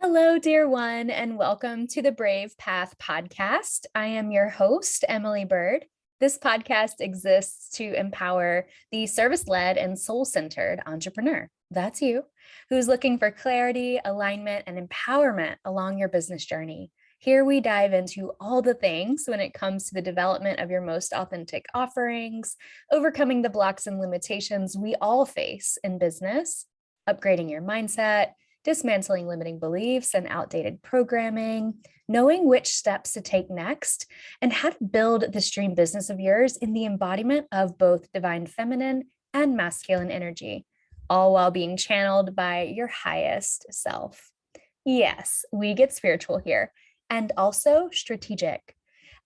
Hello, dear one, and welcome to the Brave Path podcast. I am your host, Emily Bird. This podcast exists to empower the service led and soul centered entrepreneur. That's you, who's looking for clarity, alignment, and empowerment along your business journey. Here we dive into all the things when it comes to the development of your most authentic offerings, overcoming the blocks and limitations we all face in business, upgrading your mindset, dismantling limiting beliefs and outdated programming, knowing which steps to take next, and how to build this dream business of yours in the embodiment of both divine feminine and masculine energy, all while being channeled by your highest self. Yes, we get spiritual here and also strategic.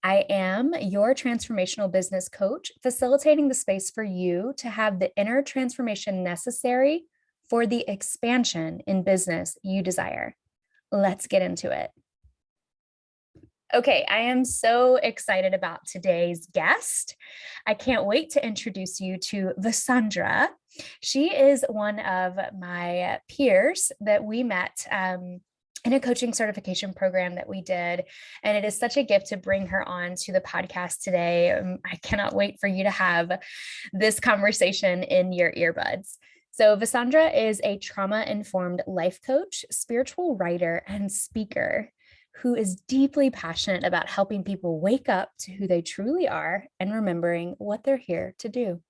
I am your transformational business coach, facilitating the space for you to have the inner transformation necessary for the expansion in business you desire. Let's get into it. Okay, I am so excited about today's guest. I can't wait to introduce you to Vasundhra. She is one of my peers that we met in a coaching certification program that we did. And it is such a gift to bring her on to the podcast today. I cannot wait for you to have this conversation in your earbuds. So Vasundhra is a trauma-informed life coach, spiritual writer, and speaker who is deeply passionate about helping people wake up to who they truly are and remembering what they're here to do.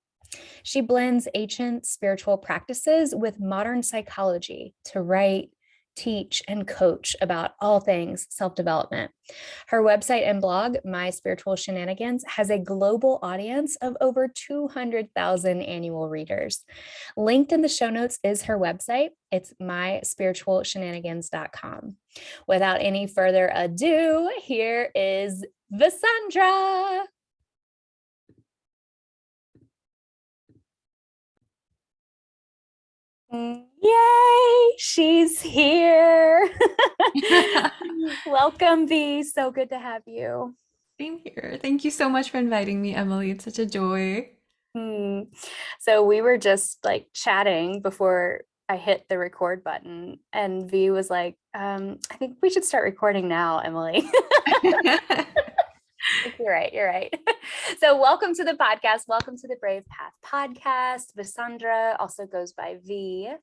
She blends ancient spiritual practices with modern psychology to write, teach, and coach about all things self-development. Her website and blog, My Spiritual Shenanigans, has a global audience of over 200,000 annual readers. Linked in the show notes is her website. It's myspiritualshenanigans.com. Without any further ado, here is Vasundhra. Yay, she's here. Welcome, V. So good to have you. Same here. Thank you so much for inviting me, Emily. It's such a joy. So we were just like chatting before I hit the record button, and V was like, I think we should start recording now, Emily. You're right. You're right. So welcome to the podcast. Welcome to the Brave Path podcast. Vasundhra also goes by V.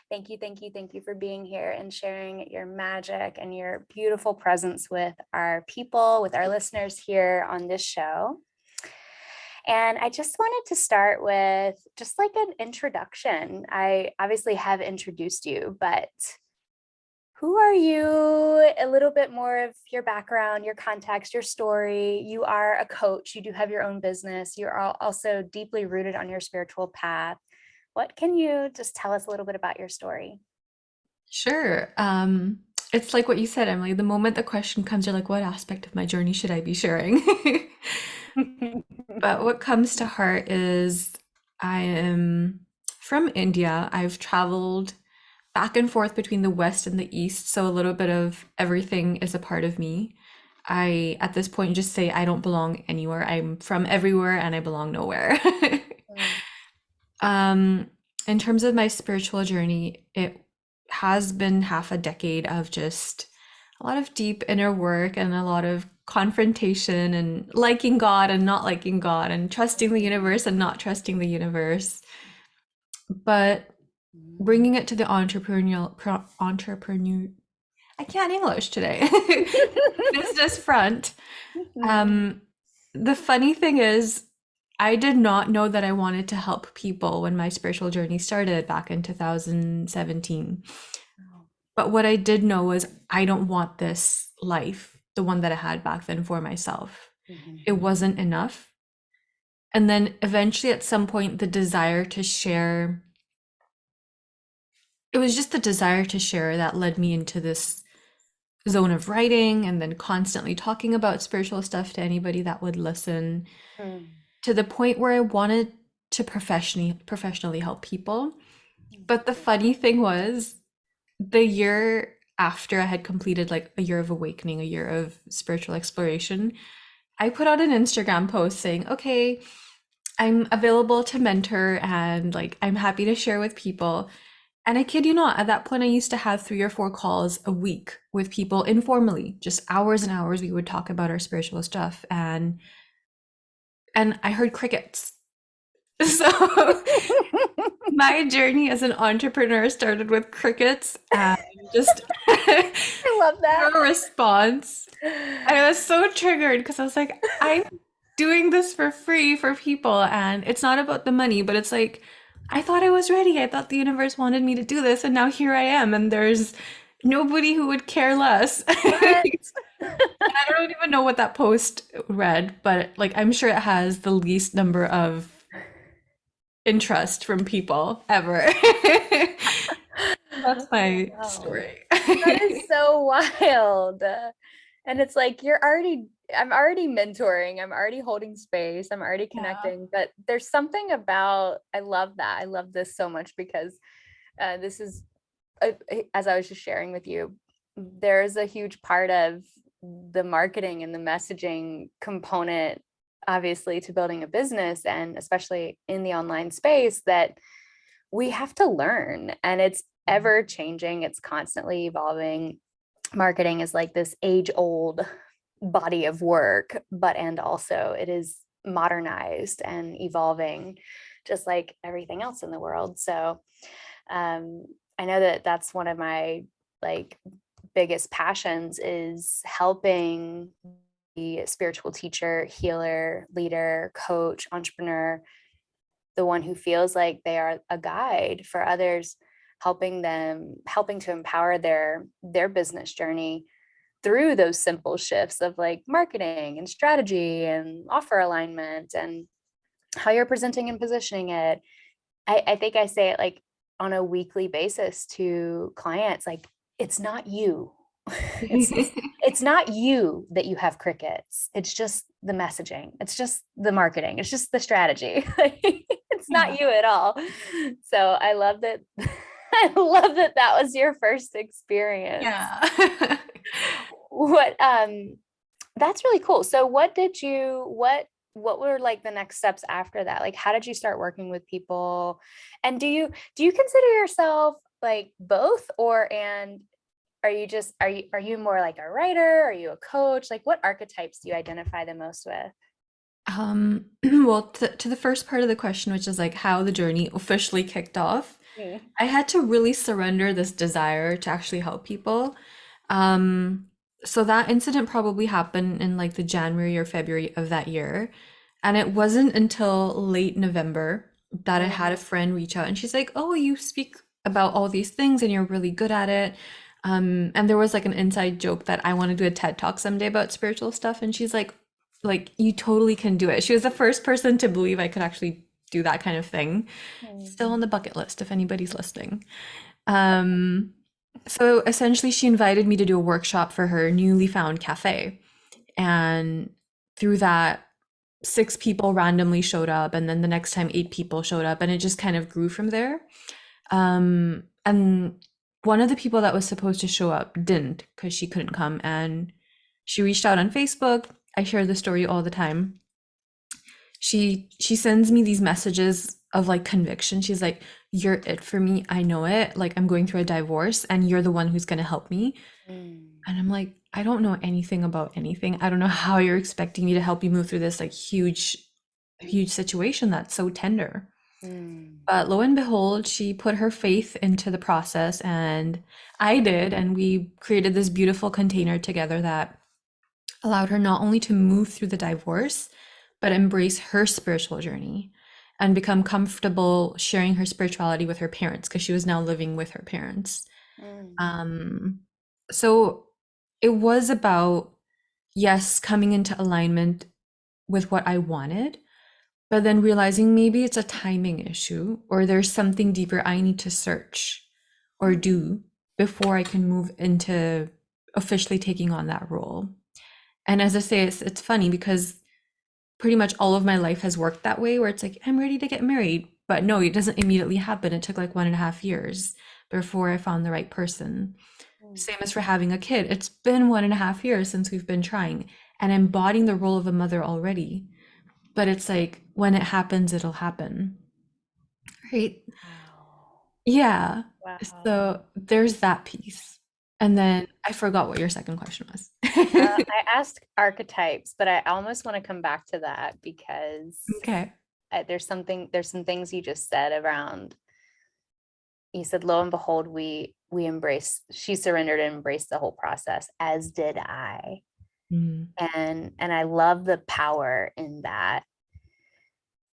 Thank you, thank you, thank you for being here and sharing your magic and your beautiful presence with our people, with our listeners here on this show. And I just wanted to start with just like an introduction. I obviously have introduced you, but who are you? A little bit more of your background, your context, your story. You are a coach. You do have your own business. You're also deeply rooted on your spiritual path. What can you just tell us a little bit about your story? Sure. It's like what you said, Emily. The moment the question comes, you're like, what aspect of my journey should I be sharing? But what comes to heart is I am from India. I've traveled back and forth between the West and the East, so a little bit of everything is a part of me. I, at this point, just say I don't belong anywhere. I'm from everywhere and I belong nowhere. Um, in terms of my spiritual journey, it has been half a decade of just a lot of deep inner work and a lot of confrontation and liking God and not liking God and trusting the universe and not trusting the universe. But bringing it to the entrepreneur, I can't English today. Business front. Um, the funny thing is, I did not know that I wanted to help people when my spiritual journey started back in 2017. But what I did know was I don't want this life, the one that I had back then, for myself. It wasn't enough. And then eventually at some point, the desire to share, it was just the desire to share that led me into this zone of writing and then constantly talking about spiritual stuff to anybody that would listen, to the point where I wanted to professionally help people. But the funny thing was, the year after I had completed like a year of awakening, a year of spiritual exploration, I put out an Instagram post saying, okay, I'm available to mentor and like I'm happy to share with people. And I kid you not, at that point, I used to have 3 or 4 calls a week with people informally, just hours and hours. We would talk about our spiritual stuff, and I heard crickets. So my journey as an entrepreneur started with crickets and just I love that. no response. And I was so triggered because I was like, I'm doing this for free for people, and it's not about the money, but it's like, I thought I was ready. I thought the universe wanted me to do this, and now here I am, and there's nobody who would care less. What? I don't even know what that post read, but like I'm sure it has the least number of interest from people ever. That's my Wow. story. That is so wild. And it's like I'm already mentoring, I'm already holding space, I'm already Yeah. connecting, but there's something about, I love that. I love this so much because this is, as I was just sharing with you, there's a huge part of the marketing and the messaging component, obviously, to building a business, and especially in the online space, that we have to learn. And it's ever changing, it's constantly evolving. Marketing is like this age old body of work, but and also it is modernized and evolving just like everything else in the world. So um, I know that that's one of my like biggest passions, is helping the spiritual teacher, healer, leader, coach, entrepreneur, the one who feels like they are a guide for others, helping to empower their business journey through those simple shifts of like marketing and strategy and offer alignment and how you're presenting and positioning it. I think I say it like on a weekly basis to clients, like, it's not you. it's it's not you that you have crickets. It's just the messaging. It's just the marketing. It's just the strategy. It's Yeah. not you at all. So I love that. I love that that was your first experience. Yeah. What That's really cool. So what were like the next steps after that? Like, how did you start working with people? And do you consider yourself like both, or and are you more like a writer? Are you a coach? Like, what archetypes do you identify the most with? Well, to the first part of the question, which is like how the journey officially kicked off, Mm. I had to really surrender this desire to actually help people. Um, so that incident probably happened in like the January or February of that year. And it wasn't until late November that I had a Mm. friend reach out and she's like, "Oh, you speak about all these things and you're really good at it." And there was like an inside joke that I want to do a TED Talk someday about spiritual stuff. And she's like, you totally can do it. She was the first person to believe I could actually do that kind of thing. Mm. Still on the bucket list if anybody's listening. Um, so essentially, she invited me to do a workshop for her newly found cafe. And through that, 6 people randomly showed up. And then the next time, 8 people showed up. And it just kind of grew from there. And one of the people that was supposed to show up didn't because she couldn't come. And she reached out on Facebook. I share the story all the time. She sends me these messages of like conviction. She's like, "You're it for me. I know it. Like I'm going through a divorce and you're the one who's going to help me." Mm. And I'm like, "I don't know anything about anything. I don't know how you're expecting me to help you move through this like huge situation that's so tender." Mm. But lo and behold, she put her faith into the process and I did, and we created this beautiful container together that allowed her not only to move through the divorce, but embrace her spiritual journey and become comfortable sharing her spirituality with her parents because she was now living with her parents. Mm. Um, so it was about, yes, coming into alignment with what I wanted, but then realizing maybe it's a timing issue or there's something deeper I need to search or do before I can move into officially taking on that role. And as I say, it's funny because pretty much all of my life has worked that way, where it's like, I'm ready to get married. But no, it doesn't immediately happen. It took like 1.5 years before I found the right person. Mm. Same as for having a kid. It's been 1.5 years since we've been trying and embodying the role of a mother already. But it's like when it happens, it'll happen. Right? Wow. Yeah. Wow. So there's that piece. And then I forgot what your second question was. I asked archetypes, but I almost want to come back to that because Okay. there's some things you just said around, you said, lo and behold, she surrendered and embraced the whole process, as did I. Mm. And I love the power in that.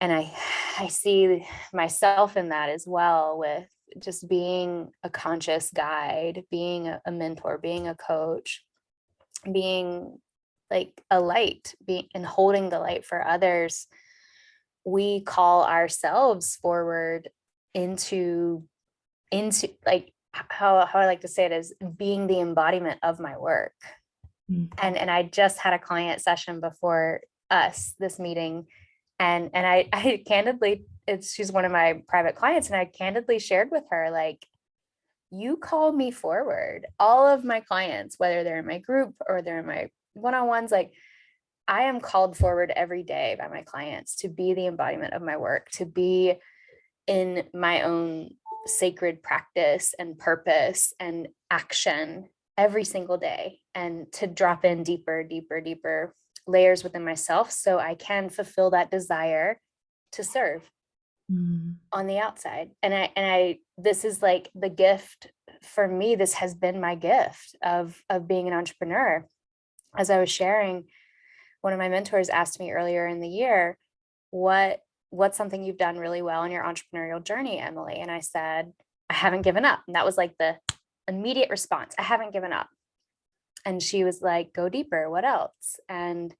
And I see myself in that as well, with just being a conscious guide, being a mentor, being a coach, being like a light, being and holding the light for others. We call ourselves forward into like how I like to say it is being the embodiment of my work. Mm. And I just had a client session before this meeting, and I candidly, she's one of my private clients, and I candidly shared with her, like, you call me forward. All of my clients, whether they're in my group or they're in my one-on-ones, like, I am called forward every day by my clients to be the embodiment of my work, to be in my own sacred practice and purpose and action every single day, and to drop in deeper, deeper, deeper layers within myself so I can fulfill that desire to serve Mm. on the outside. And I this is like the gift for me. This has been my gift of being an entrepreneur. As I was sharing, one of my mentors asked me earlier in the year, what's something you've done really well in your entrepreneurial journey, Emily? And I said, I haven't given up. And that was like the immediate response. I haven't given up. And she was like, go deeper. What else? And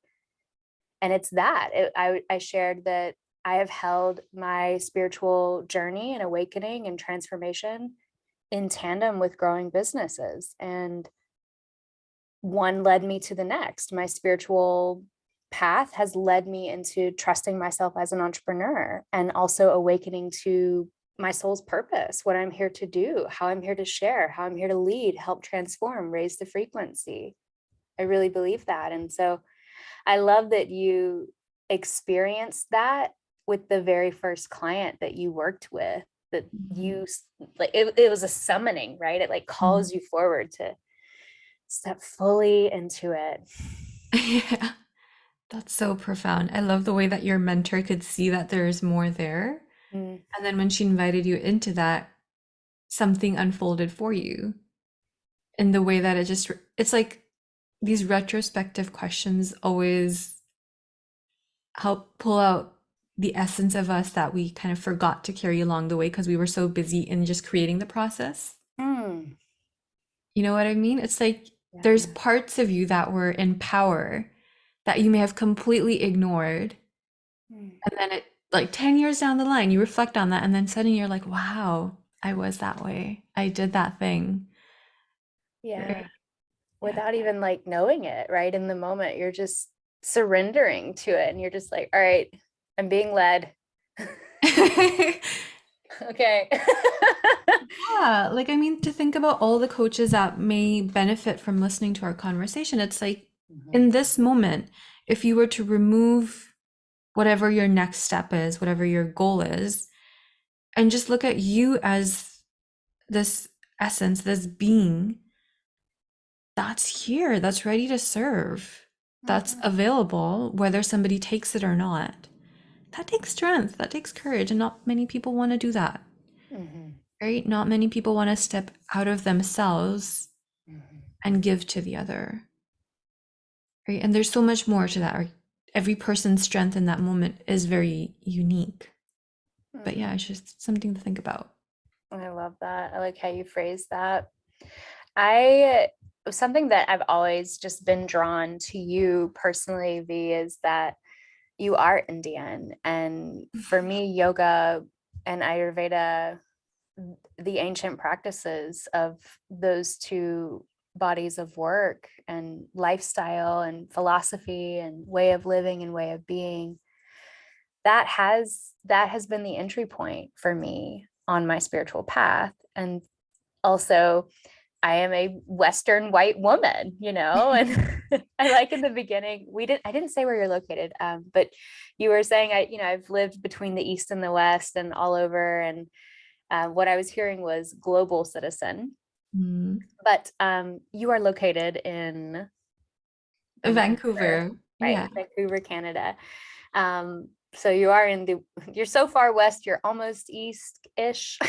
it's that I shared that I have held my spiritual journey and awakening and transformation in tandem with growing businesses. And one led me to the next. My spiritual path has led me into trusting myself as an entrepreneur, and also awakening to my soul's purpose, what I'm here to do, how I'm here to share, how I'm here to lead, help transform, raise the frequency. I really believe that. And so I love that you experienced that with the very first client that you worked with, that you like it was a summoning, right? It like Mm. calls you forward to step fully into it. Yeah, that's so profound. I love the way that your mentor could see that there's more there. Mm, And then when she invited you into that, something unfolded for you in the way that it's like these retrospective questions always help pull out the essence of us that we kind of forgot to carry along the way because we were so busy in just creating the process. mm, You know what I mean? It's like there's yeah. parts of you that were in power that you may have completely ignored. Mm, And then like 10 years down the line, you reflect on that. And then suddenly you're like, wow, I was that way. I did that thing. yeah. Right? Yeah. Without even like knowing it, right? In the moment, you're just surrendering to it, and you're just like, all right, I'm being led. Okay. Yeah, like I mean, to think about all the coaches that may benefit from listening to our conversation, it's like Mhm. in this moment, if you were to remove whatever your next step is, whatever your goal is, and just look at you as this essence, this being that's here, that's ready to serve, that's Mhm. available, whether somebody takes it or not. That takes strength, that takes courage, and not many people want to do that, Mhm. right? Not many people want to step out of themselves Mhm. and give to the other, right? And there's so much more to that. Right? Every person's strength in that moment is very unique. But yeah, Mhm. it's just something to think about. I love that. I like how you phrase that. I Something that I've always just been drawn to you personally, V, is that you are Indian. And for me, yoga and Ayurveda, the ancient practices of those two bodies of work and lifestyle and philosophy and way of living and way of being, that has been the entry point for me on my spiritual path. And also, I am a Western white woman, and I like in the beginning, I didn't say where you're located, but you were saying, I've lived between the East and the West and all over. And What I was hearing was global citizen, Mm. but you are located in Vancouver, Vancouver. right? Yeah. Vancouver, Canada. So you are you're so far west, you're almost east-ish.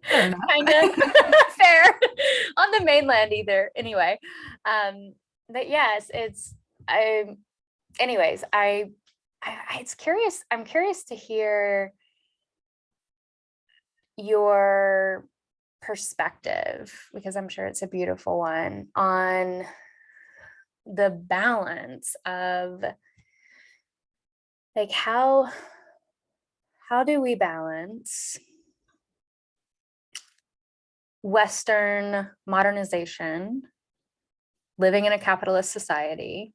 Fair enough. Kind of fair on the mainland either. Anyway, but yes, I, anyways, it's curious. I'm curious to hear your perspective, because I'm sure it's a beautiful one, on the balance of like how do we balance Western modernization, living in a capitalist society,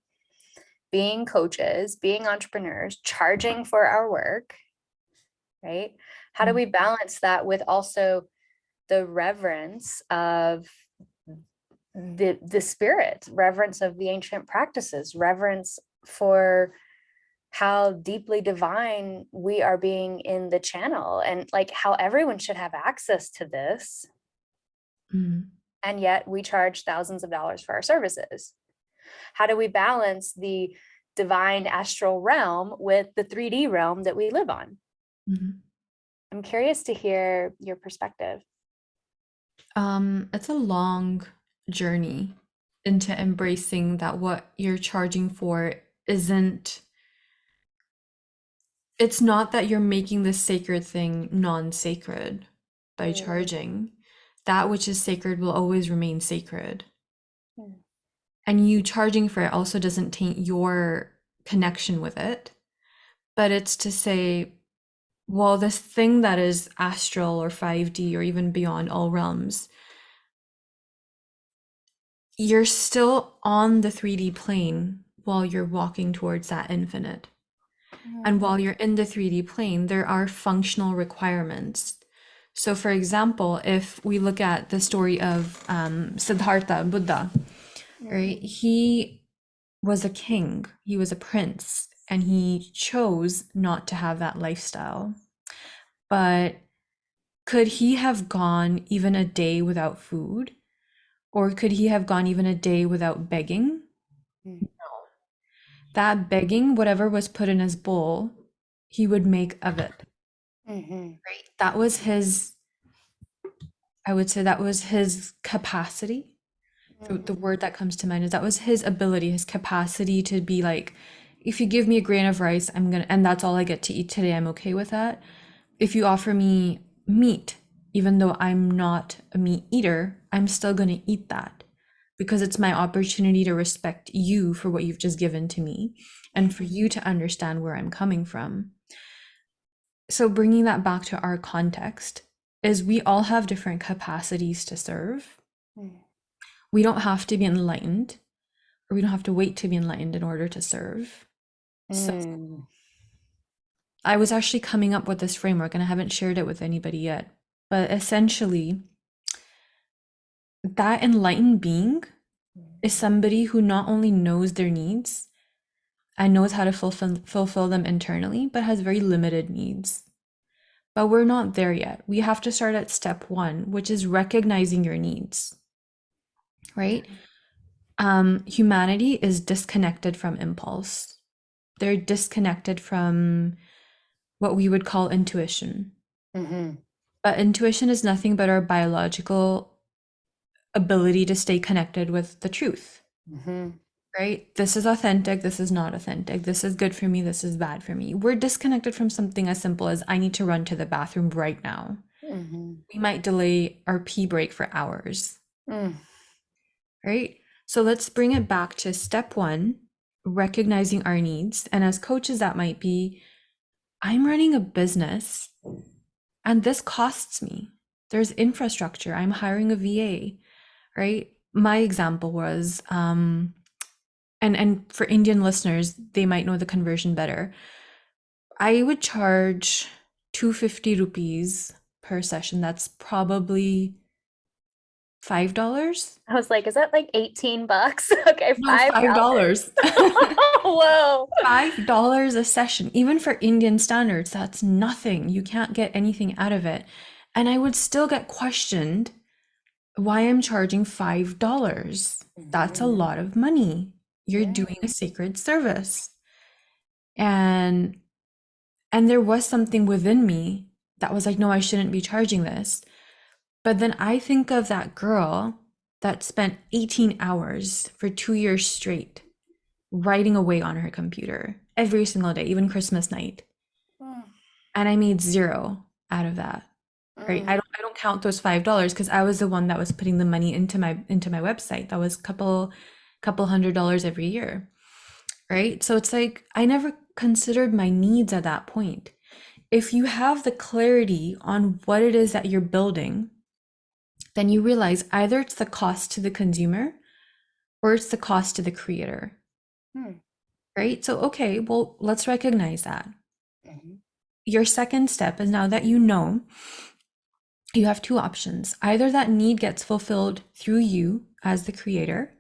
being coaches, being entrepreneurs, charging for our work, right? How do we balance that with also the reverence of the spirit, reverence of the ancient practices, reverence for how deeply divine we are being in the channel, and like how everyone should have access to this, Mm. and yet we charge thousands of dollars for our services? How do we balance the divine astral realm with the 3D realm that we live on? Mhm. I'm curious to hear your perspective. It's a long journey into embracing that what you're charging for isn't, it's not that you're making this sacred thing non-sacred by Mm, charging. That which is sacred will always remain sacred. mm, And you charging for it also doesn't taint your connection with it, but it's to say, well, this thing that is astral or 5D or even beyond all realms, you're still on the 3D plane while you're walking towards that infinite. And mm, while you're in the 3D plane, there are functional requirements. So, for example, if we look at the story of Siddhartha Buddha, right? mm, He was a king, he was a prince, and he chose not to have that lifestyle. But could he have gone even a day without food? Or could he have gone even a day without begging? mm, That begging, whatever was put in his bowl, he would make of it. mhm, Right. That was his, I would say that was his capacity. The mhm, word that comes to mind is that was his ability, his capacity to be like, if you give me a grain of rice, I'm gonna, and that's all I get to eat today, I'm okay with that. If you offer me meat, even though I'm not a meat eater, I'm still gonna eat that because it's my opportunity to respect you for what you've just given to me and for you to understand where I'm coming from. So bringing that back to our context is we all have different capacities to serve. mm, We don't have to be enlightened, or we don't have to wait to be enlightened in order to serve. So mm, I was actually coming up with this framework and I haven't shared it with anybody yet. But essentially, that enlightened being is somebody who not only knows their needs and knows how to fulfill them internally, but has very limited needs. But we're not there yet. We have to start at step one, which is recognizing your needs, right? Humanity is disconnected from impulse. They're disconnected from what we would call intuition. mhm, But intuition is nothing but our biological ability to stay connected with the truth, mhm, right? This is authentic, this is not authentic, this is good for me, this is bad for me. We're disconnected from something as simple as I need to run to the bathroom right now. mhm, We might delay our pee break for hours, mm, right? So let's bring it back to step one, recognizing our needs. And as coaches, that might be I'm running a business and this costs me. There's infrastructure. I'm hiring a VA, right? My example was, and for Indian listeners, they might know the conversion better. I would charge 250 rupees per session. That's probably $5? I was like, is that like 18 bucks? Okay, No, $5. $5. Whoa. $5 a session. Even for Indian standards, that's nothing. You can't get anything out of it. And I would still get questioned why I'm charging $5. That's a lot of money. You're doing a sacred service. And there was something within me that was like, no, I shouldn't be charging this. But then I think of that girl that spent 18 hours for 2 years straight writing away on her computer every single day, even Christmas night. And I made zero out of that. Right? I don't count those $5 because I was the one that was putting the money into my website. That was couple $100 every year. Right? So it's like I never considered my needs at that point. If you have the clarity on what it is that you're building, then you realize either it's the cost to the consumer or it's the cost to the creator. Right? So, okay, well, let's recognize that. Your second step is, now that you know, you have two options. Either that need gets fulfilled through you as the creator,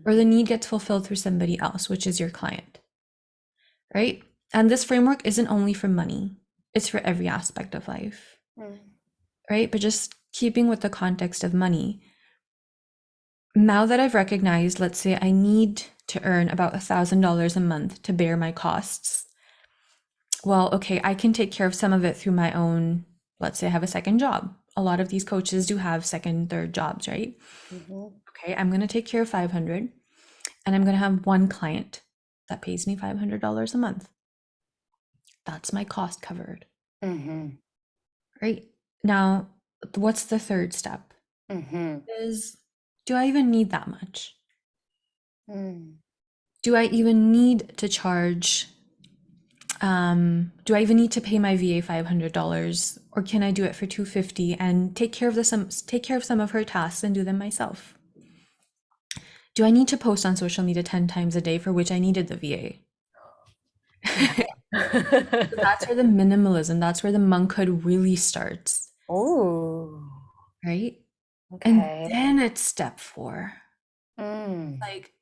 or the need gets fulfilled through somebody else, which is your client. Right? And this framework isn't only for money, it's for every aspect of life. Right? But just keeping with the context of money, now that I've recognized, let's say I need to earn about $1,000 a month to bear my costs. Well, okay, I can take care of some of it through my own, let's say I have a second job. A lot of these coaches do have second, third jobs, right? Okay, I'm going to take care of 500 and I'm going to have one client that pays me $500 a month. That's my cost covered. Right? Now, what's the third step? Is, do I even need that much? Do I even need to charge? Do I even need to pay my VA $500, or can I do it for $250 and take care of some of her tasks and do them myself? Do I need to post on social media 10 times a day, for which I needed the VA? So that's where the minimalism, that's where the monkhood really starts. Oh, right? okay. And then it's step 4. Like,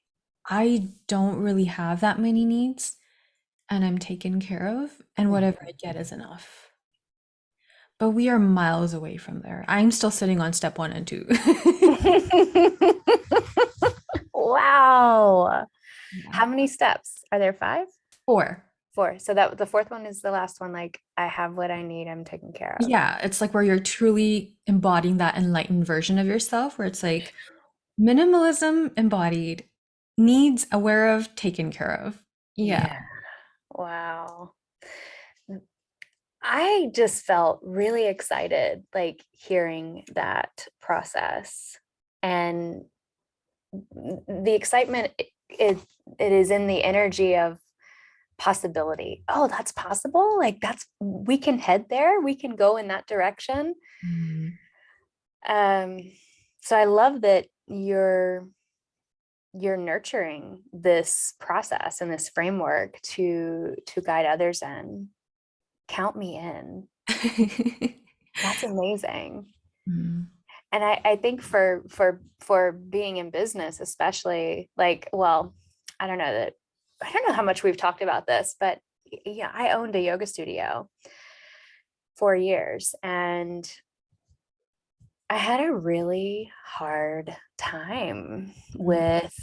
I don't really have that many needs and I'm taken care of, and whatever I get is enough. But we are miles away from there. I'm still sitting on step 1 and 2. Wow. How many steps are there? 5? 4. 4. So that the fourth one is the last one. Like, I have what I need. I'm taken care of. Yeah, it's like where you're truly embodying that enlightened version of yourself, where it's like minimalism embodied, needs aware of, taken care of. Yeah. Wow. I just felt really excited, like, hearing that process. And the excitement, it is in the energy of possibility. Oh, that's possible. Like, we can head there. We can go in that direction. So I love that you're nurturing this process and this framework to guide others in. Count me in. That's amazing. And I think for being in business, especially, like, well, I don't know how much we've talked about this, but yeah, I owned a yoga studio for years, and I had a really hard time with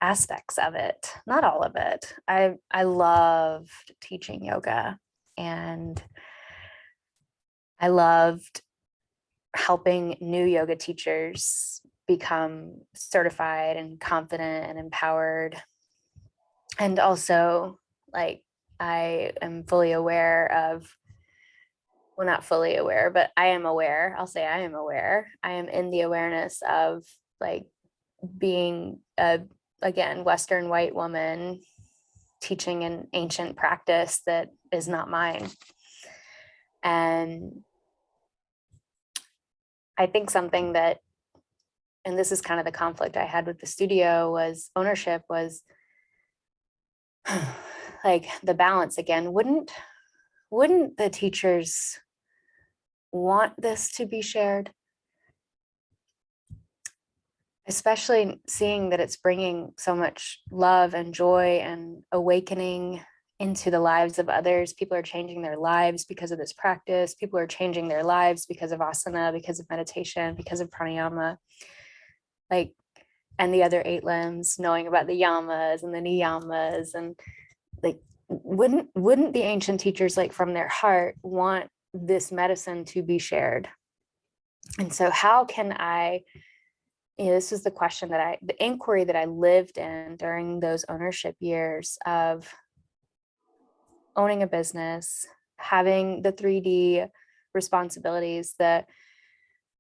aspects of it, not all of it. I loved teaching yoga, and I loved helping new yoga teachers become certified and confident and empowered. And also, like, I am fully aware of, well, not fully aware, but I am aware. I'll say I am aware. I am in the awareness of, like, being a, again, Western white woman teaching an ancient practice that is not mine. And I think something that, and this is kind of the conflict I had with the studio, was ownership, was like the balance again. Wouldn't the teachers want this to be shared? especially seeing that it's bringing so much love and joy and awakening into the lives of others. People are changing their lives because of this practice. People are changing their lives because of asana, because of meditation, because of pranayama, like, and the other 8 limbs, knowing about the yamas and the niyamas. And like, wouldn't the ancient teachers, like from their heart, want this medicine to be shared? And so how can I, this is the question the inquiry that I lived in during those ownership years of owning a business, having the 3D responsibilities, the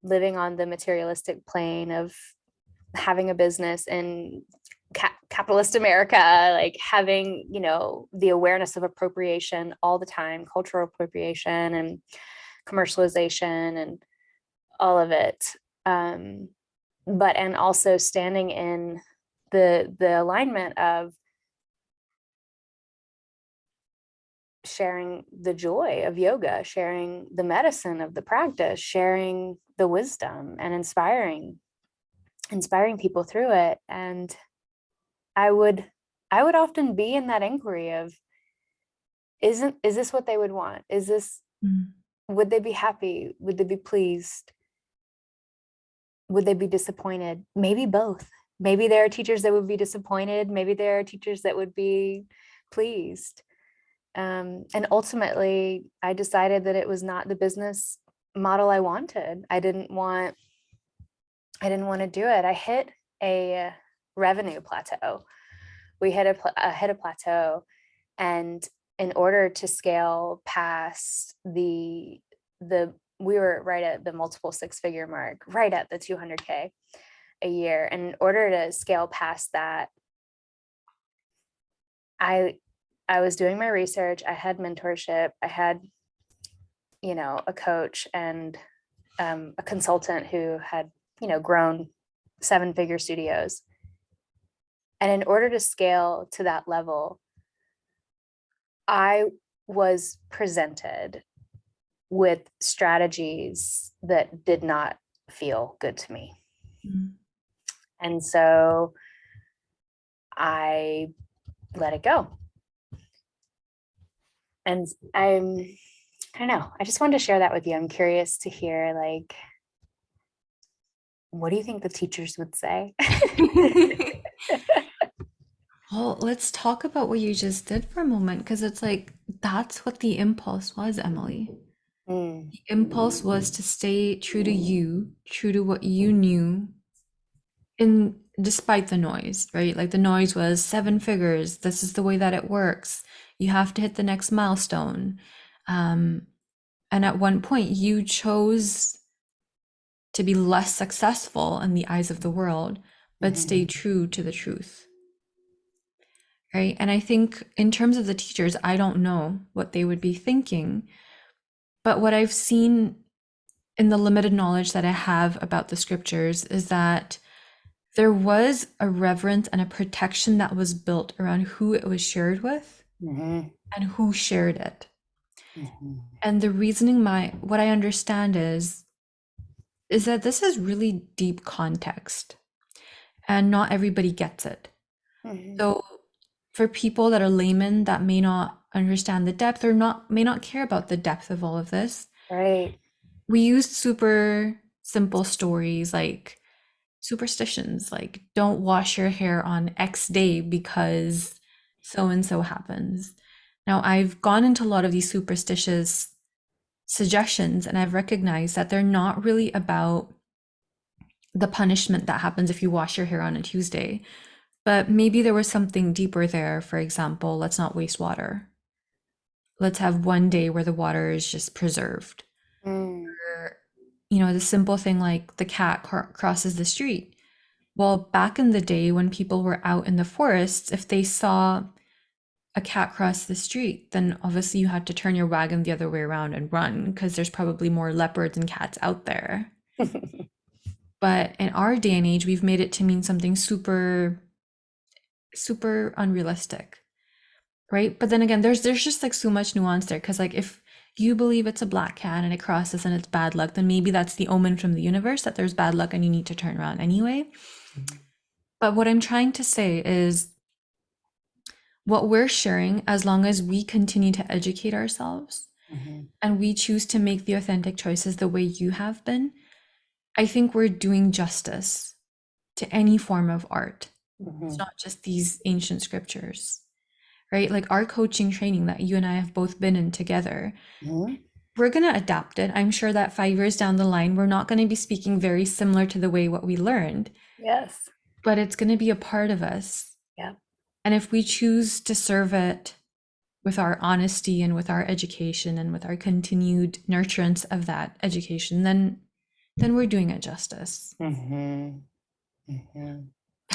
living on the materialistic plane of having a business in capitalist America, like having, the awareness of appropriation all the time, cultural appropriation and commercialization and all of it. But and also standing in the alignment of sharing the joy of yoga, sharing the medicine of the practice, sharing the wisdom, and inspiring people through it. And I would often be in that inquiry of, is this what they would want? Is this, would they be happy? Would they be pleased? Would they be disappointed? Maybe both. Maybe there are teachers that would be disappointed. Maybe there are teachers that would be pleased. And ultimately, I decided that it was not the business model I wanted. I didn't want to do it. I hit a revenue plateau. We hit a plateau, and in order to scale past we were right at the multiple 6-figure mark, right at the 200K a year. And in order to scale past that, I was doing my research. I had mentorship. I had, a coach and a consultant who had, grown 7-figure studios. And in order to scale to that level, I was presented with strategies that did not feel good to me. And so I let it go. And I don't know, I just wanted to share that with you. I'm curious to hear, like, what do you think the teachers would say? Well, let's talk about what you just did for a moment, because it's like that's what the impulse was, Emily. The impulse was to stay true to you, true to what you knew, in despite the noise, right? Like the noise was 7 figures. This is the way that it works. You have to hit the next milestone. And at one point, you chose to be less successful in the eyes of the world, but stay true to the truth. Right. And I think in terms of the teachers, I don't know what they would be thinking. But what I've seen in the limited knowledge that I have about the scriptures is that there was a reverence and a protection that was built around who it was shared with and who shared it. And the reasoning, what I understand is that this is really deep context and not everybody gets it. So for people that are laymen that may not understand the depth or may not care about the depth of all of this, right, we use super simple stories like superstitions, like don't wash your hair on X day because so and so happens. Now, I've gone into a lot of these superstitious suggestions and I've recognized that they're not really about the punishment that happens if you wash your hair on a Tuesday, but maybe there was something deeper there. For example, let's not waste water. Let's have one day where the water is just preserved. Or, the simple thing like the cat crosses the street. Well, back in the day when people were out in the forests, if they saw a cat cross the street, then obviously you had to turn your wagon the other way around and run because there's probably more leopards and cats out there. But in our day and age, we've made it to mean something super, super unrealistic, right? But then again, there's just like so much nuance there, because like if you believe it's a black cat and it crosses and it's bad luck, then maybe that's the omen from the universe that there's bad luck and you need to turn around anyway. But what I'm trying to say is what we're sharing, as long as we continue to educate ourselves and we choose to make the authentic choices the way you have been, I think we're doing justice to any form of art. It's not just these ancient scriptures, right? Like our coaching training that you and I have both been in together, we're going to adapt it. I'm sure that 5 years down the line, we're not going to be speaking very similar to the way what we learned, Yes. but it's going to be a part of us. Yeah. And if we choose to serve it with our honesty and with our education and with our continued nurturance of that education, then we're doing it justice. I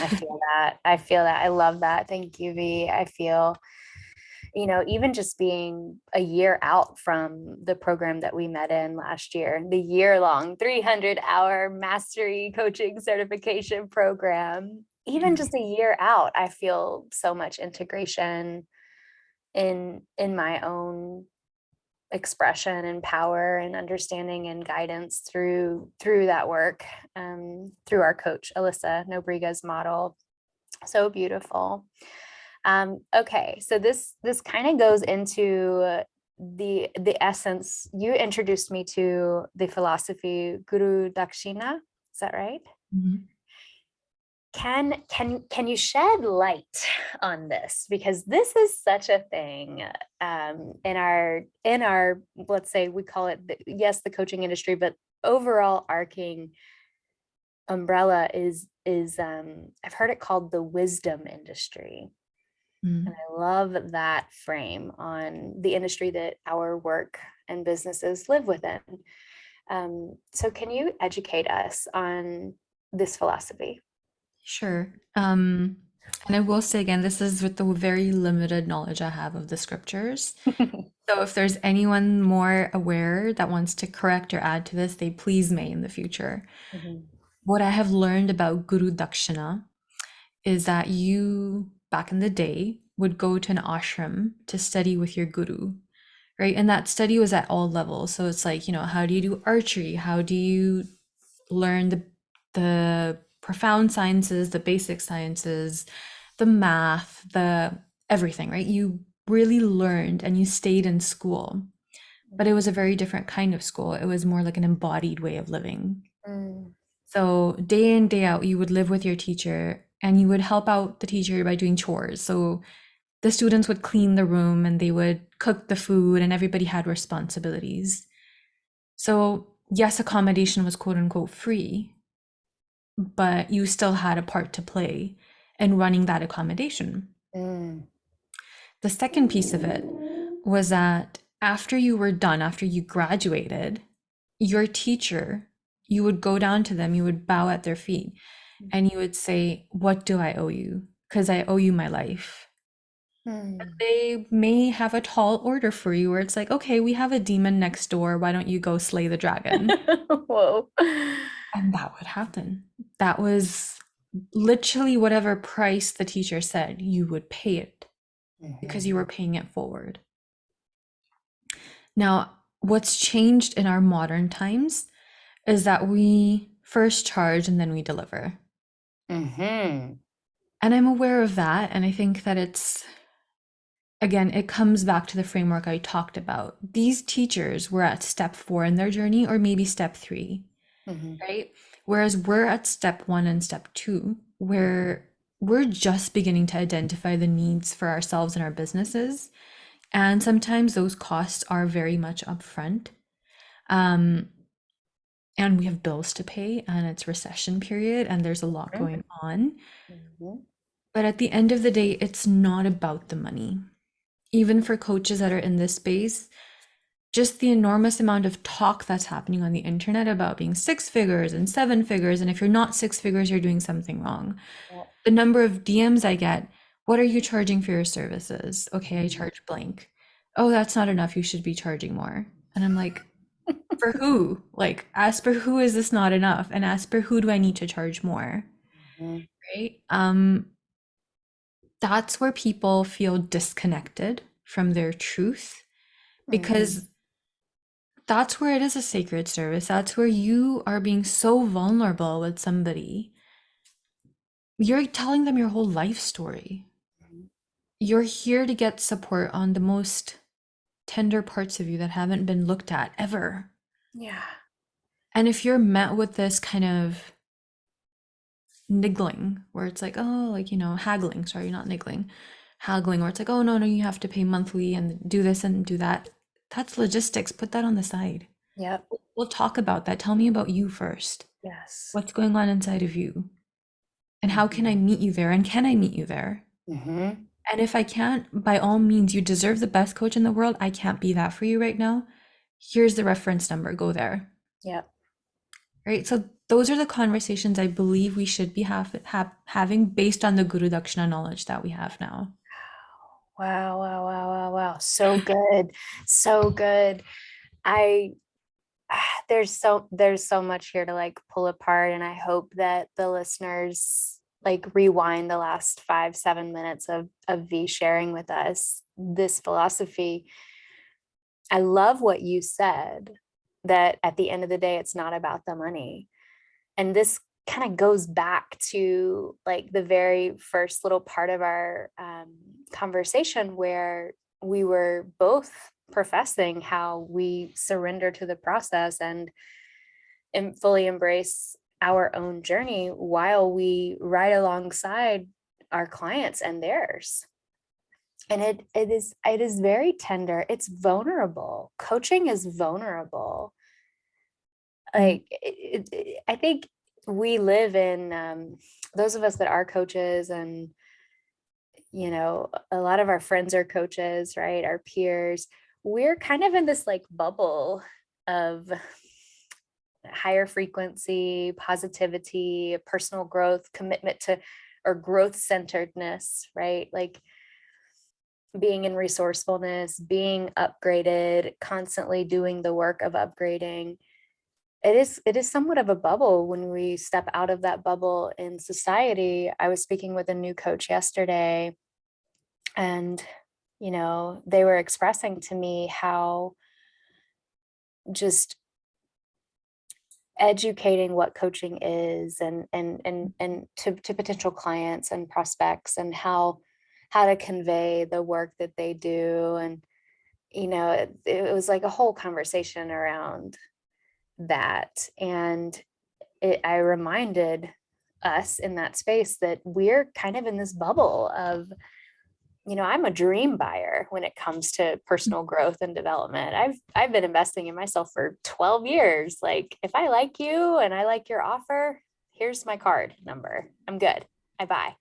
feel that. I feel that. I love that. Thank you, V. I feel, even just being a year out from the program that we met in last year, the year-long 300-hour mastery coaching certification program, even just a year out, I feel so much integration in my own expression and power and understanding and guidance through that work, through our coach Alyssa Nobriga's model. So beautiful. Okay, so this kind of goes into the essence. You introduced me to the philosophy Guru Dakshina. Is that right? Can you shed light on this, because this is such a thing in our, let's say we call it the coaching industry, but overall arcing umbrella is I've heard it called the wisdom industry. And I love that frame on the industry that our work and businesses live within. So can you educate us on this philosophy? Sure. And I will say again, this is with the very limited knowledge I have of the scriptures. So if there's anyone more aware that wants to correct or add to this, they please may in the future. What I have learned about Guru Dakshina is that you, back in the day, would go to an ashram to study with your guru, right? And that study was at all levels. So it's like, how do you do archery? How do you learn the profound sciences, the basic sciences, the math, the everything, right? You really learned and you stayed in school, but it was a very different kind of school. It was more like an embodied way of living. So day in, day out, you would live with your teacher and you would help out the teacher by doing chores. So the students would clean the room and they would cook the food and everybody had responsibilities. So yes, accommodation was quote unquote free, but you still had a part to play in running that accommodation. The second piece of it was that after you were done, after you graduated, your teacher, you would go down to them, you would bow at their feet, and you would say, "What do I owe you? Because I owe you my life." They may have a tall order for you where it's like, okay, we have a demon next door. Why don't you go slay the dragon? Whoa. And that would happen. That was literally whatever price the teacher said, you would pay it because you were paying it forward. Now, what's changed in our modern times is that we first charge and then we deliver. And I'm aware of that. And I think that again, it comes back to the framework I talked about. These teachers were at step 4 in their journey, or maybe step 3, right? Whereas we're at step 1 and step 2, where we're just beginning to identify the needs for ourselves and our businesses. And sometimes those costs are very much upfront. And we have bills to pay, and it's recession period, and there's a lot going on. But at the end of the day, it's not about the money. Even for coaches that are in this space, just the enormous amount of talk that's happening on the internet about being 6 figures and 7 figures. And if you're not 6 figures, you're doing something wrong. The number of DMs I get, what are you charging for your services? Okay, I charge blank. Oh, that's not enough. You should be charging more. And I'm like, for who? Like, as per who is this not enough? And as per who do I need to charge more? Right? That's where people feel disconnected from their truth, because that's where it is a sacred service. That's where you are being so vulnerable with somebody You're telling them your whole life story. Mhm. You're here to get support on the most tender parts of you that haven't been looked at ever. Yeah. And if you're met with this kind of niggling, where it's like, oh, like, haggling, sorry, not niggling, haggling, where it's like, oh, no, no, you have to pay monthly and do this and do that. That's logistics. Put that on the side. Yep. We'll talk about that. Tell me about you first. Yes. What's going on inside of you? And how can I Mhm. meet you there? And can I meet you there? Mhm. And if I can't, by all means, you deserve the best coach in the world. I can't be that for you right now. Here's the reference number. Go there. Yep. Right? So those are the conversations I believe we should be having based on the Guru Dakshina knowledge that we have now. Wow, wow, wow, wow, wow. So good. So good. I there's so much here to like pull apart, and I hope that the listeners like rewind the last 5-7 minutes of V sharing with us this philosophy. I love what you said, that at the end of the day it's not about the money. And this kind of goes back to like the very first little part of our conversation, where we were both professing how we surrender to the process and fully embrace our own journey while we ride alongside our clients and theirs. And it is very tender. It's vulnerable. Coaching is vulnerable. Mm. Like I think we live in those of us that are coaches, and a lot of our friends are coaches, right? Our peers, we're kind of in this like bubble of higher frequency, positivity, personal growth, commitment to, or growth centeredness, right? Like being in resourcefulness, being upgraded, constantly doing the work of upgrading. It is somewhat of a bubble when we step out of that bubble in society. I was speaking with a new coach yesterday, and they were expressing to me how just educating what coaching is, and to potential clients and prospects, and how to convey the work that they do. And it was like a whole conversation around that. And I reminded us in that space that we're kind of in this bubble of, I'm a dream buyer when it comes to personal growth and development. I've been investing in myself for 12 years. Like, if I like you and I like your offer, here's my card number. I'm good. I buy.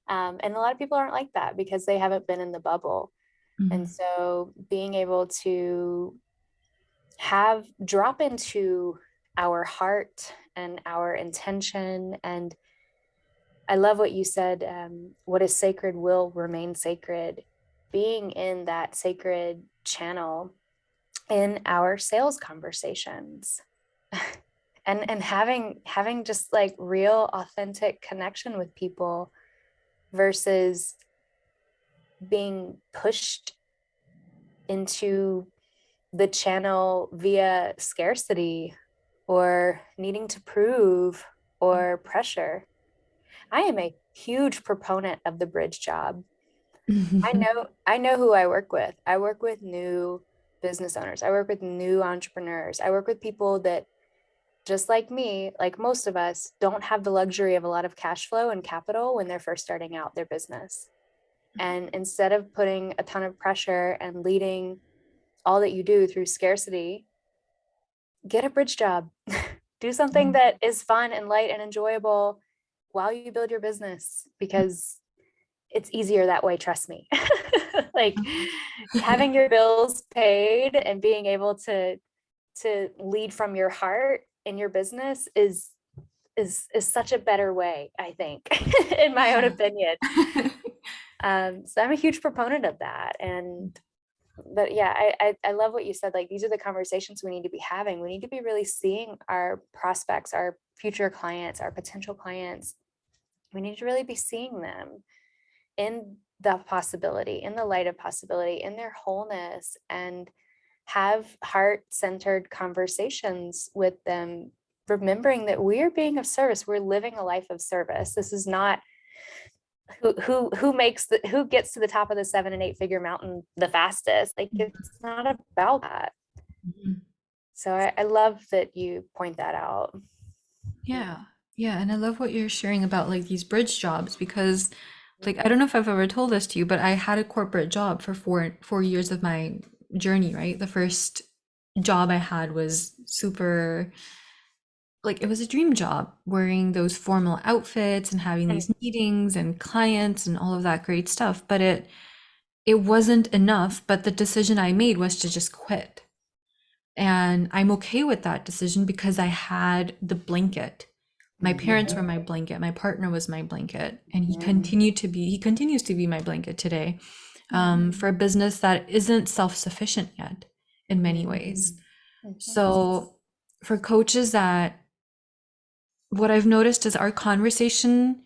And a lot of people aren't like that because they haven't been in the bubble. And Mhm. so being able to drop into our heart and our intention. And I love what you said, what is sacred will remain sacred. Being in that sacred channel in our sales conversations, and having just like real authentic connection with people versus being pushed into the channel via scarcity or needing to prove or pressure. I am a huge proponent of the bridge job. I know who I work with. I work with new business owners. I work with new entrepreneurs. I work with people that, just like me, like most of us, don't have the luxury of a lot of cash flow and capital when they're first starting out their business. And instead of putting a ton of pressure and leading all that you do through scarcity, get a bridge job. Do something that is fun and light and enjoyable while you build your business, because it's easier that way, trust me. Like, having your bills paid and being able to lead from your heart in your business is such a better way, I think, in my own opinion. So I'm a huge proponent of that. And but yeah, I love what you said. Like, these are the conversations we need to be having. We need to be really seeing our prospects, our future clients, our potential clients. We need to really be seeing them in the possibility, in the light of possibility, in their wholeness, and have heart-centered conversations with them remembering that we are being of service. We're living a life of service. This is not who gets to the top of the 7 and 8 figure mountain the fastest. Like, it's not about that. Mhm. So I love that you point that out. Yeah. Yeah. And I love what you're sharing about like these bridge jobs because like I don't know if I've ever told this to you, but I had a corporate job for four years of my journey, right? The first job I had was super like it was a dream job, wearing those formal outfits and having these meetings and clients and all of that great stuff. But it wasn't enough. But the decision I made was to just quit. And I'm okay with that decision because I had the blanket. My parents were my blanket. My partner was my blanket. And he continues to be my blanket today, for a business that isn't self-sufficient yet in many ways. So for coaches that, what I've noticed is our conversation,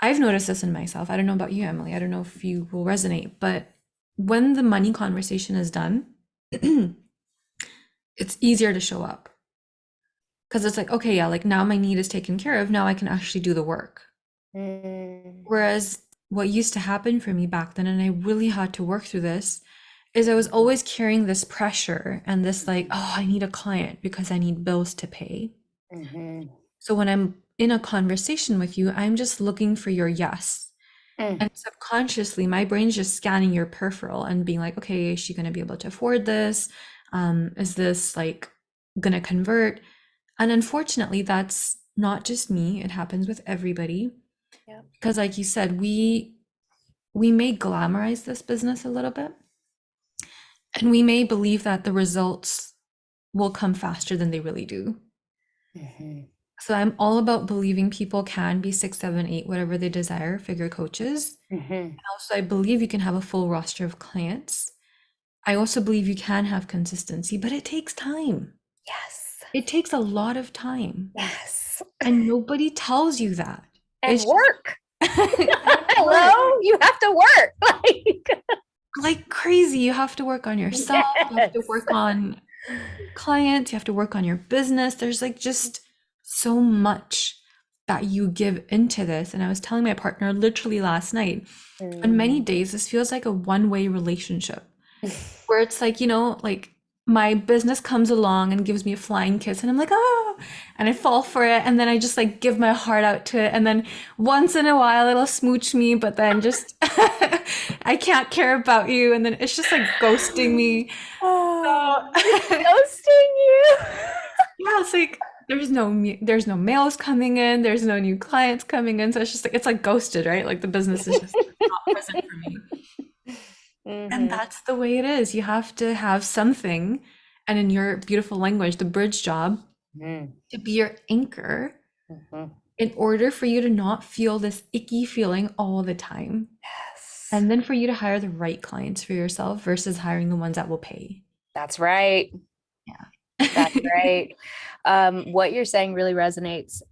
I've noticed this in myself. I don't know about you, Emily. I don't know if you will resonate, but when the money conversation is done, it's easier to show up. Because it's like, okay, yeah, like now my need is taken care of. Now I can actually do the work. Whereas what used to happen for me back then, and I really had to work through this, is I was always carrying this pressure and this like, oh, I need a client because I need bills to pay. So when I'm in a conversation with you, I'm just looking for your yes. And subconsciously, my brain's just scanning your peripheral and being like, okay, is she going to be able to afford this? Is this like going to convert? And unfortunately, that's not just me. It happens with everybody. Yeah. Because like you said, we may glamorize this business a little bit. And we may believe that the results will come faster than they really do. So I'm all about believing people can be 6, 7, 8, whatever they desire, figure coaches. And also, I believe you can have a full roster of clients. I also believe you can have consistency, but it takes time. Yes. It takes a lot of time. Yes. And nobody tells you that. And It's work. Hello, you have to work. like crazy. You have to work on yourself. You have to work on clients. You have to work on your business. There's like just so much that you give into this. And I was telling my partner literally last night, on many days, this feels like a one-way relationship where it's like, like my business comes along and gives me a flying kiss and I'm like, oh, and I fall for it. And then I just like give my heart out to it. And then once in a while it'll smooch me, but then just, I can't care about you. And then it's just like ghosting me. Ghosting you. Yeah, it's like there's no mails coming in, there's no new clients coming in, so it's just like it's like ghosted, right? Like the business is just not present for me. And that's the way it is. You have to have something, and in your beautiful language, the bridge job, to be your anchor in order for you to not feel this icky feeling all the time. Yes. And then for you to hire the right clients for yourself versus hiring the ones that will pay. That's right. Yeah. That's right. What you're saying really resonates,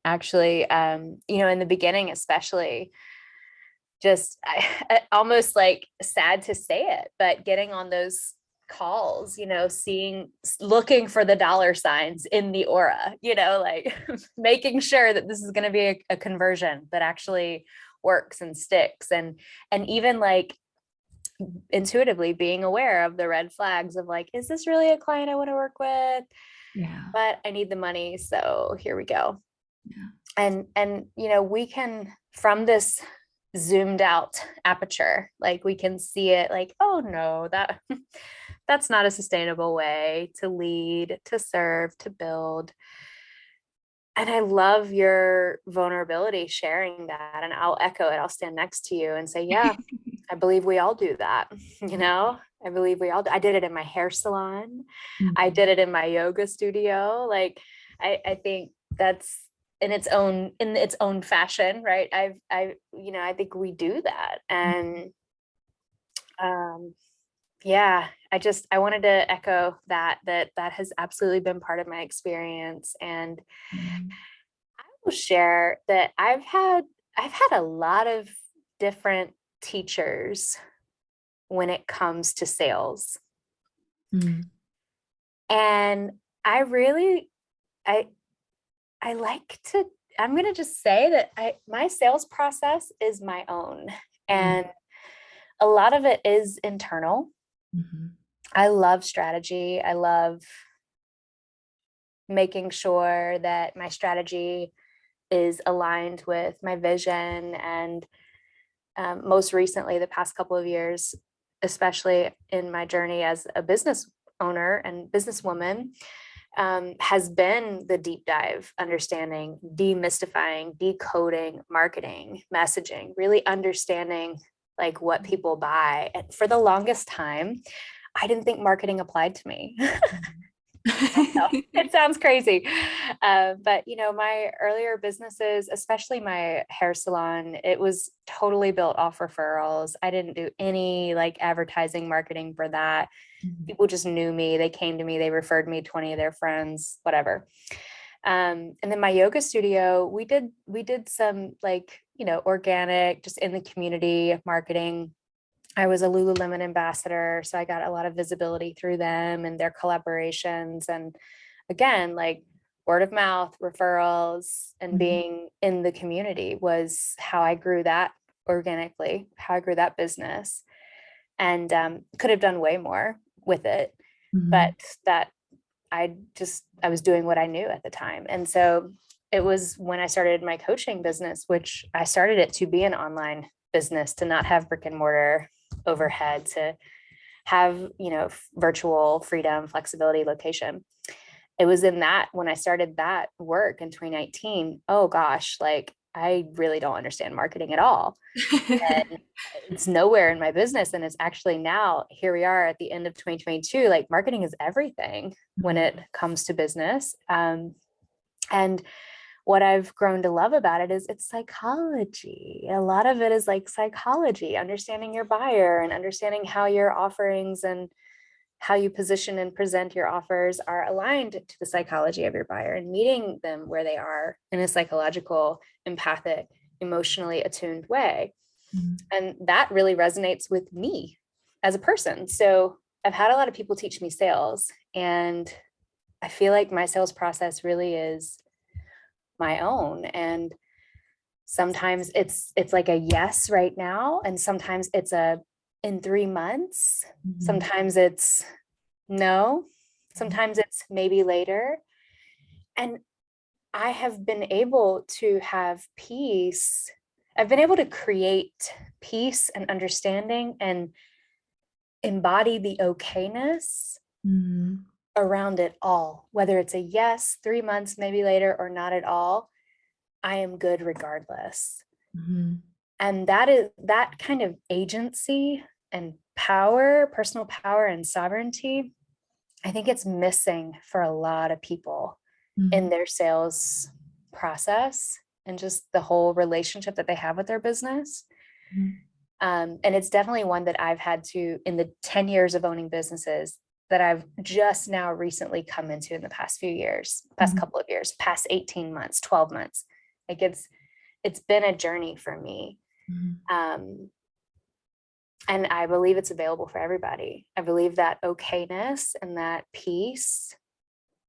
actually. In the beginning, especially, just almost like sad to say it, but getting on those calls, looking for the dollar signs in the aura, like making sure that this is going to be a conversion that actually works and sticks, and even like intuitively being aware of the red flags of like, is this really a client I want to work with? Yeah. But I need the money, so here we go. Yeah. And we can, from this zoomed out aperture, like we can see it like, oh no, that's not a sustainable way to lead, to serve, to build. And I love your vulnerability sharing that. And I'll echo it. I'll stand next to you and say, yeah, I believe we all do that. I believe we all do. I did it in my hair salon. I did it in my yoga studio. Like, I think that's in its own fashion, right? I think we do that. And yeah, I wanted to echo that has absolutely been part of my experience. And I will share that I've had a lot of different teachers when it comes to sales. And I really I I like to, I'm going to just say that my sales process is my own, and a lot of it is internal. Mhm. I love strategy. I love making sure that my strategy is aligned with my vision. And most recently, the past couple of years, especially in my journey as a business owner and businesswoman, has been the deep dive, understanding, demystifying, decoding marketing, messaging, really understanding like what people buy. And for the longest time, I didn't think marketing applied to me. I know it sounds crazy. But my earlier businesses, especially my hair salon, it was totally built off referrals. I didn't do any like advertising marketing for that. Mhm. People just knew me. They came to me, they referred me 20 of their friends, whatever. And then my yoga studio, we did some like, organic, just in the community marketing. I was a Lululemon ambassador, so I got a lot of visibility through them and their collaborations. And again, like word of mouth, referrals, and Mhm. being in the community was how I grew that organically, how I grew that business. And could have done way more with it, but Mhm. that I was doing what I knew at the time. And so it was when I started my coaching business, which I started it to be an online business, to not have brick and mortar overhead, to have, virtual freedom, flexibility, location. It was in that when I started that work in 2019, oh gosh, like I really don't understand marketing at all. And it's nowhere in my business. And it's actually now, here we are at the end of 2022, like marketing is everything when Mhm. it comes to business. And what I've grown to love about it is it's psychology. A lot of it is like psychology, understanding your buyer and understanding how your offerings and how you position and present your offers are aligned to the psychology of your buyer, and meeting them where they are in a psychological, empathic, emotionally attuned way. Mhm. And that really resonates with me as a person. So I've had a lot of people teach me sales, and I feel like my sales process really is my own. And sometimes it's like a yes right now, and sometimes it's a in 3 months. Mhm. Sometimes it's no. Sometimes it's maybe later. And I have been able to have peace. I've been able to create peace and understanding and embody the okayness Mhm. around it all, whether it's a yes, 3 months, maybe later, or not at all. I am good regardless. Mhm. And that is that kind of agency and power, personal power and sovereignty. I think it's missing for a lot of people in Mhm. their sales process and just the whole relationship that they have with their business. Mhm. And it's definitely one that I've had to, in the 10 years of owning businesses, that I've just now recently come into in the past few years, past Mhm. couple of years, past 18 months, 12 months. Like it's been a journey for me. Mhm. Um, and I believe it's available for everybody. I believe that okayness and that peace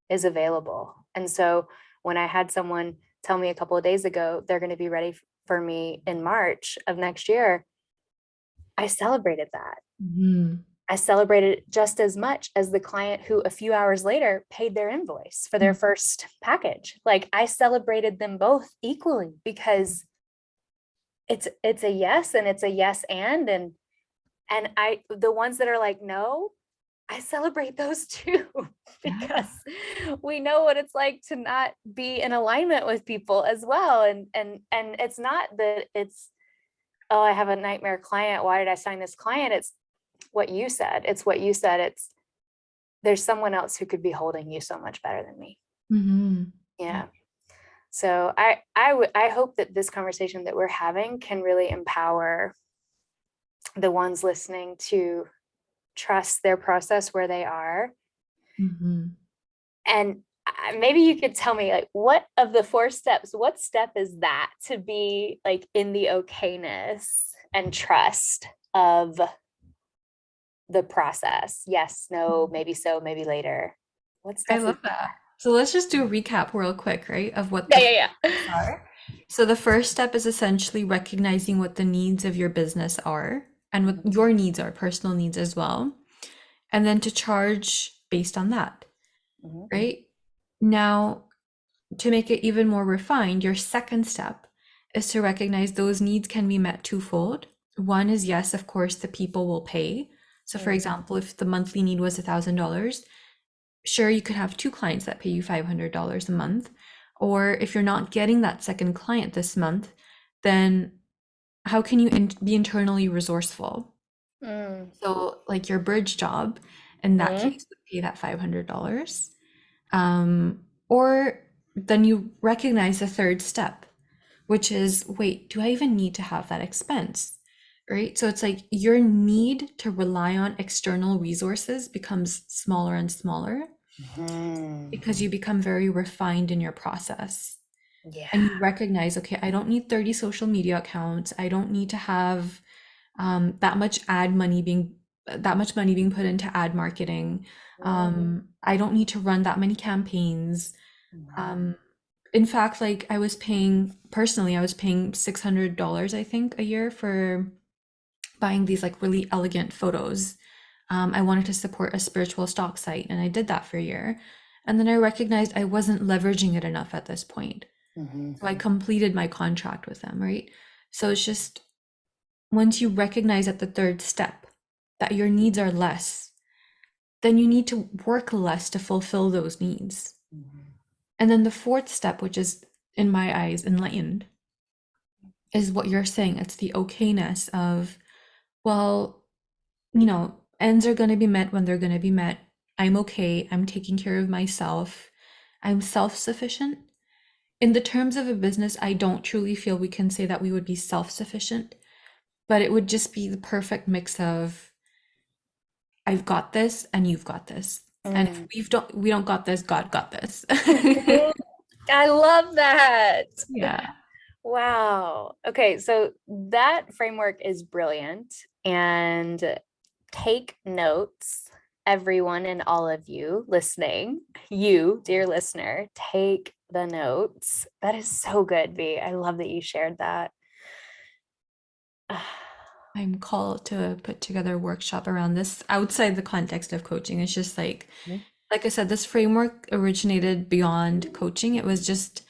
is available. And so when I had someone tell me a couple of days ago they're going to be ready for me in March of next year, I celebrated that. Mhm. I celebrated just as much as the client who a few hours later paid their invoice for their Mhm. first package. Like I celebrated them both equally because it's a yes, and it's a yes and I, the ones that are like no, I celebrate those too Yeah. because we know what it's like to not be in alignment with people as well. And it's not that it's, oh, I have a nightmare client, why did I sign this client? It's what you said. It's what you said. It's there's someone else who could be holding you so much better than me. Mhm. Yeah. Yeah. So I hope that this conversation that we're having can really empower the ones listening to trust their process where they are. Mhm. And maybe you could tell me, like, what of the 4 steps, what step is that to be like in the okayness and trust of the process? Yes, no, maybe so, maybe later. What I step is love that. So let's just do a recap real quick, right, of what Yeah, the yeah, steps are. So the first step is essentially recognizing what the needs of your business are and what your needs are, personal needs as well, and then to charge based on that, yeah. right? Now, to make it even more refined, your second step is to recognize those needs can be met twofold. One is, yes, of course, the people will pay. So, for example, if the monthly need was $1,000, sure, you could have two clients that pay you $500 a month. Or if you're not getting that second client this month, then how can you be internally resourceful? Mm. So, like your bridge job, in that Mm. case, would pay that $500. Or then you recognize the third step, which is, wait, do I even need to have that expense? Right? So it's like your need to rely on external resources becomes smaller and smaller because you become very refined in your process. Yeah. And you recognize, okay, I don't need 30 social media accounts. I don't need to have that much money being put into ad marketing. I don't need to run that many campaigns. Um, in fact, like I was paying personally, I was paying $600, I think, a year for buying these like really elegant photos. I wanted to support a spiritual stock site, and I did that for a year. And then I recognized I wasn't leveraging it enough at this point. So I completed my contract with them, right? So it's just once you recognize at the third step that your needs are less, then you need to work less to fulfill those needs. And then the fourth step, which is in my eyes enlightened, is what you're saying. It's the okayness of, well, ends are going to be met when they're going to be met. I'm okay. I'm taking care of myself. I'm self-sufficient. In the terms of a business, I don't truly feel we can say that we would be self-sufficient, but it would just be the perfect mix of I've got this and you've got this. And if we don't got this, God got this. I love that. Yeah. Wow. Okay, so that framework is brilliant. And take notes, everyone and all of you listening, you, dear listener, take the notes. That is so good, V. I love that you shared that. I'm called to put together a workshop around this outside the context of coaching. It's just like I said, this framework originated beyond coaching. It was just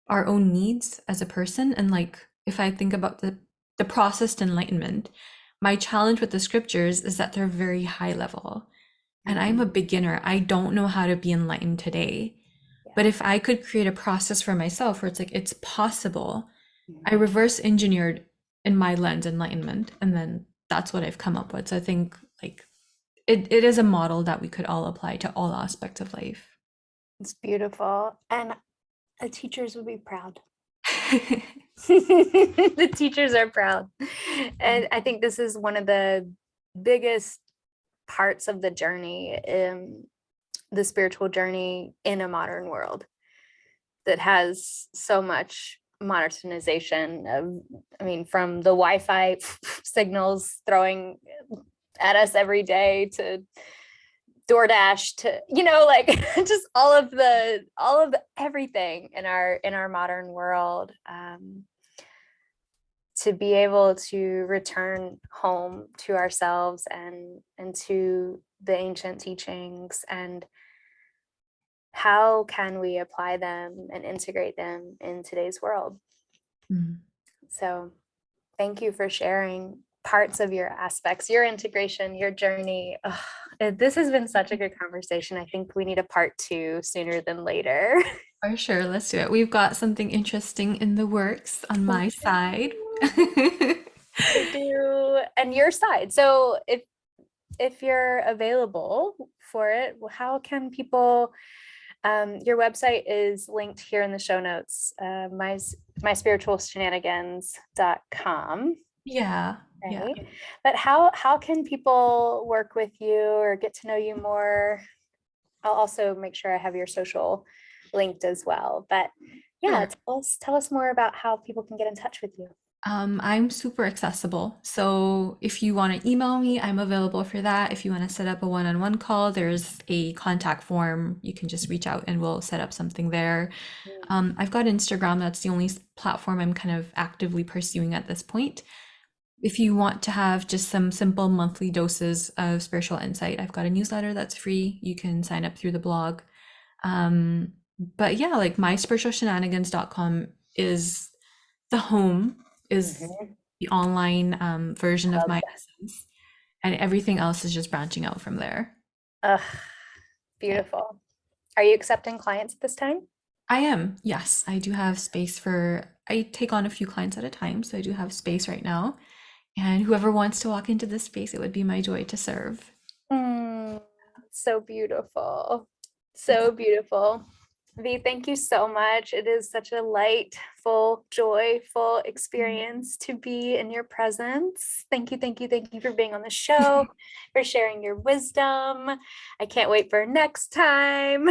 our own needs as a person. And like if I think about the processed enlightenment, my challenge with the scriptures is that they're very high level. And I'm a beginner. I don't know how to be enlightened today. But if I could create a process for myself where it's like it's possible, I reverse engineered in my lens enlightenment, and then that's what I've come up with. So I think like it is a model that we could all apply to all aspects of life. It's beautiful. And the teachers would be proud. The teachers are proud. And I think this is one of the biggest parts of the journey, the spiritual journey in a modern world that has so much modernization of, I mean, from the Wi-Fi signals throwing at us every day to DoorDash to, like just all of the everything in our modern world, to be able to return home to ourselves and to the ancient teachings, and how can we apply them and integrate them in today's world. So thank you for sharing parts of your aspects, your integration, your journey. This has been such a good conversation. I think we need a part 2 sooner than later. For sure, let's do it. We've got something interesting in the works on my side. We do. And your side. So if you're available for it, how can people, your website is linked here in the show notes, myspiritualshenanigans.com. Yeah, yeah. Right. But how can people work with you or get to know you more? I'll also make sure I have your social linked as well. But yeah, Sure. tell us more about how people can get in touch with you. I'm super accessible. So if you want to email me, I'm available for that. If you want to set up a one-on-one call, there's a contact form. You can just reach out and we'll set up something there. I've got Instagram. That's the only platform I'm kind of actively pursuing at this point. If you want to have just some simple monthly doses of spiritual insight, I've got a newsletter that's free. You can sign up through the blog. But yeah, like myspiritualshenanigans.com is the home, is Mhm. the online version of Love my that. essence, and everything else is just branching out from there. Ugh, Yeah, beautiful. Are you accepting clients at this time? I am. Yes, I do have space for, I take on a few clients at a time, so I do have space right now. And whoever wants to walk into this space, it would be my joy to serve. Mm, so beautiful. Yeah. So beautiful. V, thank you so much. It is such a light, full, joyful experience to be in your presence. Thank you, thank you, thank you for being on the show, for sharing your wisdom. I can't wait for next time.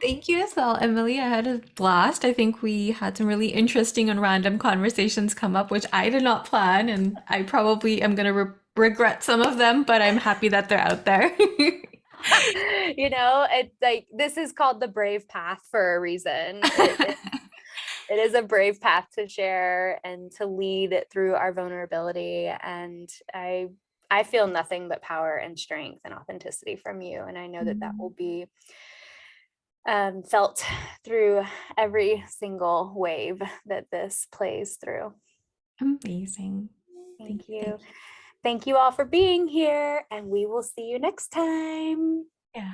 Thank you as well, Emily. I had a blast. I think we had some really interesting and random conversations come up, which I did not plan, and I probably am going to regret some of them, but I'm happy that they're out there. It's like this is called the brave path for a reason. It is a brave path to share and to lead through our vulnerability. And I feel nothing but power and strength and authenticity from you. And I know that that will be felt through every single wave that this plays through. Amazing. Thank Thank you. Thank you. you. Thank you all for being here, and we will see you next time. Yeah.